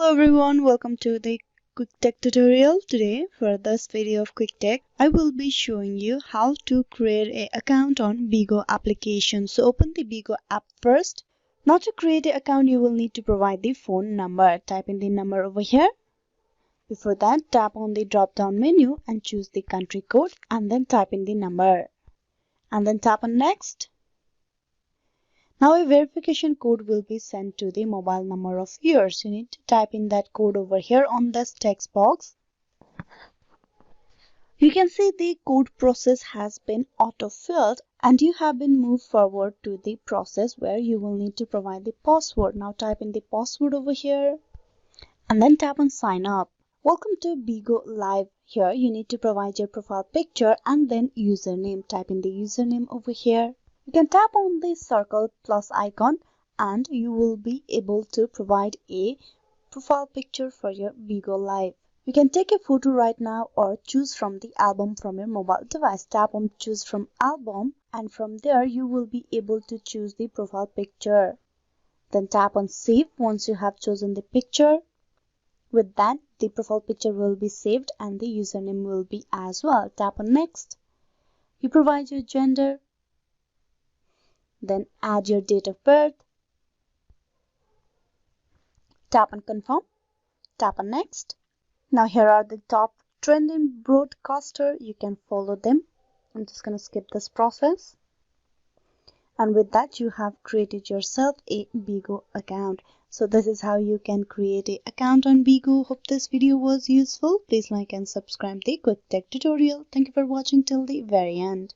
Hello everyone, welcome to the Quick Tech tutorial. Today for this video of Quick Tech, I will be showing you how to create an account on Bigo application. So open the Bigo app first. Now to create an account, you will need to provide the phone number. Type in the number over here. Before that, tap on the drop down menu and choose the country code and then type in the number. And then tap on next. Now a verification code will be sent to the mobile number of yours. You need to type in that code over here on this text box. You can see the code process has been auto-filled and you have been moved forward to the process where you will need to provide the password. Now type in the password over here and then tap on sign up. Welcome to Bigo Live. Here you need to provide your profile picture and then username. Type in the username over here. You can tap on the circle plus icon and you will be able to provide a profile picture for your Bigo Live. You can take a photo right now or choose from the album from your mobile device. Tap on choose from album and from there you will be able to choose the profile picture. Then tap on save once you have chosen the picture. With that, the profile picture will be saved and the username will be as well. Tap on next. You provide your gender. Then add your date of birth. Tap on confirm. Tap on next. Now here are the top trending broadcaster. You can follow them. I'm just going to skip this process. And with that you have created yourself a Bigo account. So this is how you can create an account on Bigo. Hope this video was useful. Please like and subscribe the Quick Tech tutorial. Thank you for watching till the very end.